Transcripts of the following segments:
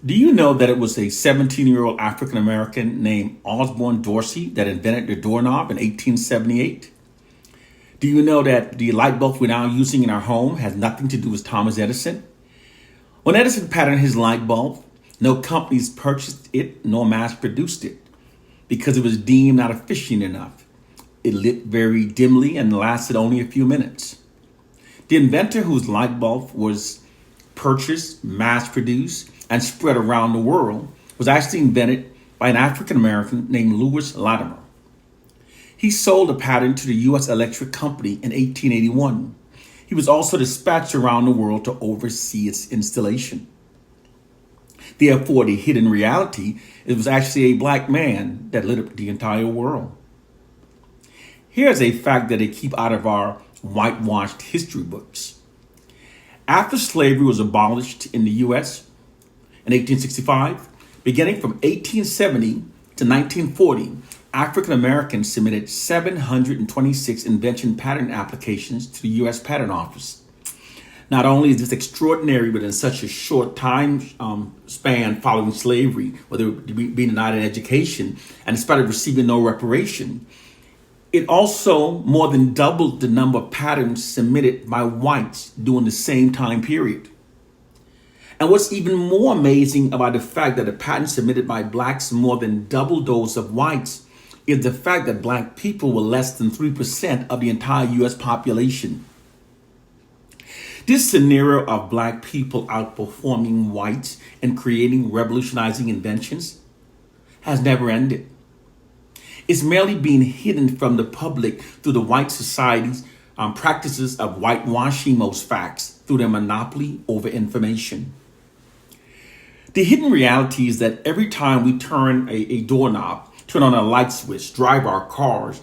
Do you know that it was a 17-year-old African American named Osborne Dorsey that invented the doorknob in 1878? Do you know that the light bulb we're now using in our home has nothing to do with Thomas Edison? When Edison patented his light bulb, no companies purchased it nor mass produced it because it was deemed not efficient enough. It lit very dimly and lasted only a few minutes. The inventor whose light bulb was purchased, mass produced, and spread around the world was actually invented by an African American named Lewis Latimer. He sold the patent to the U.S. Electric Company in 1881. He was also dispatched around the world to oversee its installation. Therefore, the hidden reality, it was actually a black man that lit up the entire world. Here's a fact that they keep out of our whitewashed history books. After slavery was abolished in the U.S. in 1865, beginning from 1870 to 1940, African Americans submitted 726 invention patent applications to the U.S. Patent Office. Not only is this extraordinary, but in such a short time span following slavery, whether being denied an education, and in spite of receiving no reparation, it also more than doubled the number of patents submitted by whites during the same time period. And what's even more amazing about the fact that the patents submitted by blacks more than doubled those of whites is the fact that black people were less than 3% of the entire U.S. population. This scenario of black people outperforming whites and creating revolutionizing inventions has never ended. It's merely being hidden from the public through the white society's practices of whitewashing most facts through their monopoly over information. The hidden reality is that every time we turn a doorknob, turn on a light switch, drive our cars,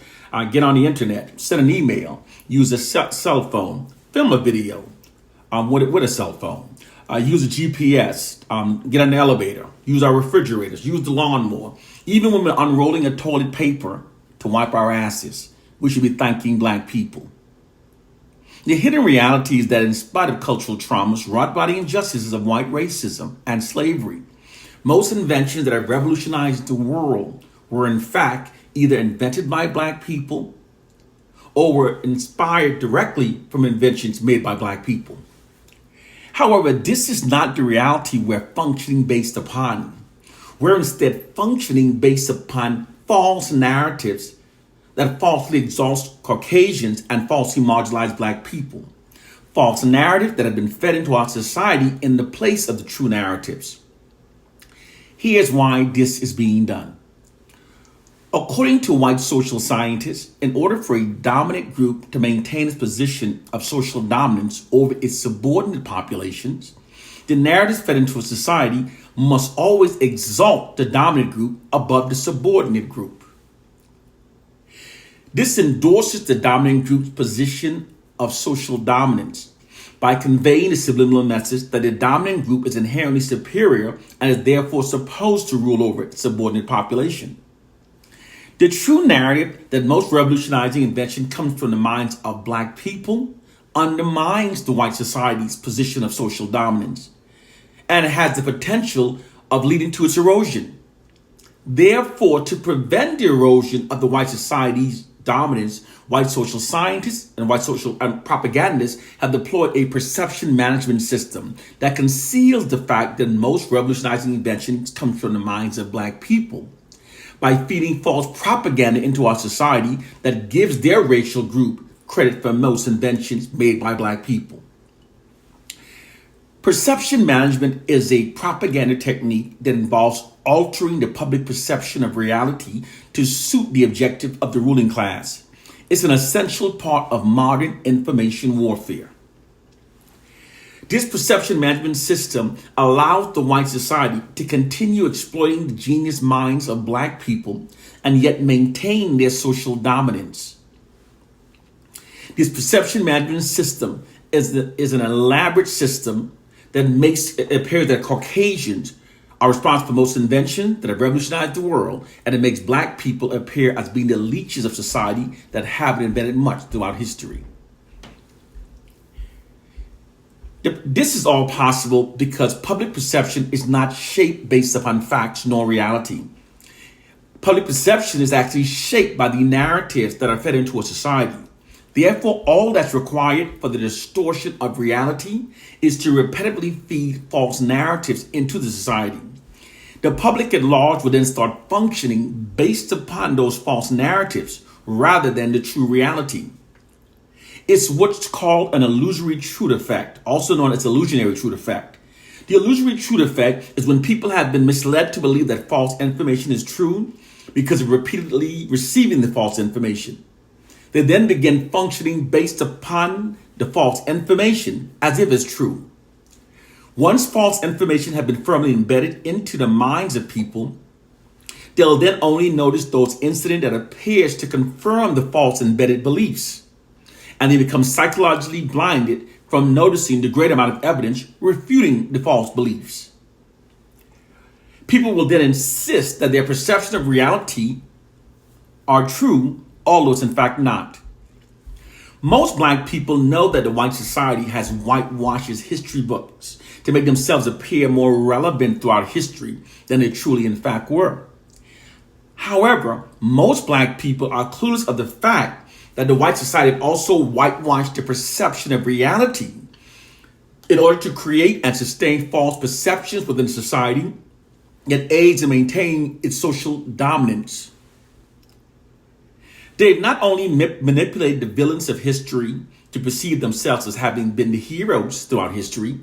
get on the internet, send an email, use a cell phone, film a video with a cell phone, use a GPS, get on the elevator, use our refrigerators, use the lawnmower. Even when we're unrolling a toilet paper to wipe our asses, we should be thanking black people. The hidden reality is that in spite of cultural traumas wrought by the injustices of white racism and slavery, most inventions that have revolutionized the world were in fact either invented by black people or were inspired directly from inventions made by black people. However, this is not the reality we're functioning based upon. We're instead functioning based upon false narratives that falsely exalt Caucasians and falsely marginalize black people. False narratives that have been fed into our society in the place of the true narratives. Here's why this is being done. According to white social scientists, in order for a dominant group to maintain its position of social dominance over its subordinate populations, the narratives fed into a society must always exalt the dominant group above the subordinate group. This endorses the dominant group's position of social dominance by conveying the subliminal message that the dominant group is inherently superior and is therefore supposed to rule over its subordinate population. The true narrative that most revolutionizing invention comes from the minds of black people undermines the white society's position of social dominance, and it has the potential of leading to its erosion. Therefore, to prevent the erosion of the white society's dominance, white social scientists and white social propagandists have deployed a perception management system that conceals the fact that most revolutionizing inventions come from the minds of black people by feeding false propaganda into our society that gives their racial group credit for most inventions made by black people. Perception management is a propaganda technique that involves altering the public perception of reality to suit the objective of the ruling class. It's an essential part of modern information warfare. This perception management system allows the white society to continue exploiting the genius minds of black people and yet maintain their social dominance. This perception management system is an elaborate system that makes it appear that Caucasians are responsible for most inventions that have revolutionized the world, and it makes black people appear as being the leeches of society that haven't invented much throughout history. This is all possible because public perception is not shaped based upon facts nor reality. Public perception is actually shaped by the narratives that are fed into a society. Therefore, all that's required for the distortion of reality is to repetitively feed false narratives into the society. The public at large will then start functioning based upon those false narratives rather than the true reality. It's what's called an illusory truth effect, also known as illusionary truth effect. The illusory truth effect is when people have been misled to believe that false information is true because of repeatedly receiving the false information. They then begin functioning based upon the false information as if it's true. Once false information has been firmly embedded into the minds of people, they'll then only notice those incidents that appears to confirm the false embedded beliefs. And they become psychologically blinded from noticing the great amount of evidence refuting the false beliefs. People will then insist that their perception of reality are true, although it's in fact not. Most Black people know that the white society has whitewashed history books to make themselves appear more relevant throughout history than they truly in fact were. However, most Black people are clueless of the fact that the white society also whitewashed the perception of reality in order to create and sustain false perceptions within society that aids in maintaining its social dominance. They've not only manipulated the villains of history to perceive themselves as having been the heroes throughout history,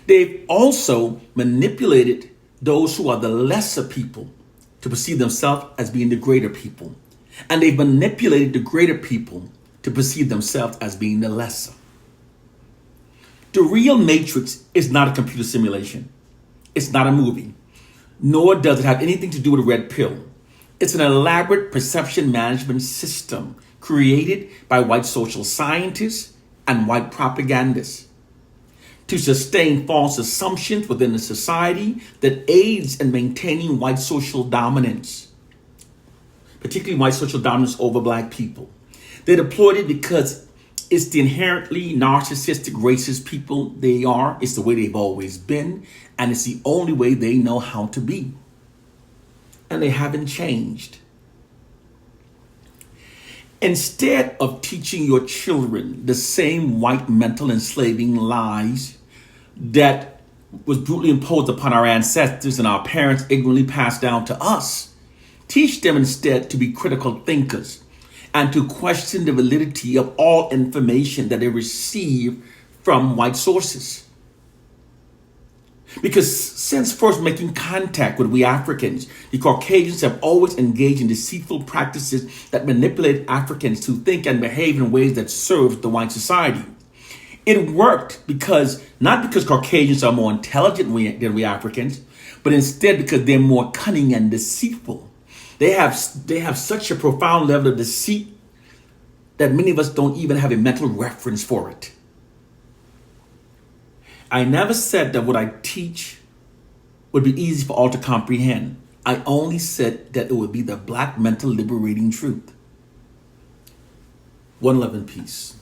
they've also manipulated those who are the lesser people to perceive themselves as being the greater people. And they've manipulated the greater people to perceive themselves as being the lesser. The real Matrix is not a computer simulation. It's not a movie, nor does it have anything to do with a red pill. It's an elaborate perception management system created by white social scientists and white propagandists to sustain false assumptions within a society that aids in maintaining white social dominance, particularly white social dominance over Black people. They deployed it because it's the inherently narcissistic, racist people they are. It's the way they've always been, and it's the only way they know how to be. And they haven't changed. Instead of teaching your children the same white mental enslaving lies that was brutally imposed upon our ancestors and our parents ignorantly passed down to us, teach them instead to be critical thinkers and to question the validity of all information that they receive from white sources. Because since first making contact with we Africans, the Caucasians have always engaged in deceitful practices that manipulate Africans to think and behave in ways that serve the white society. It worked not because Caucasians are more intelligent than we Africans, but instead because they're more cunning and deceitful. They have such a profound level of deceit that many of us don't even have a mental reference for it. I never said that what I teach would be easy for all to comprehend. I only said that it would be the Black mental liberating truth. One love and peace.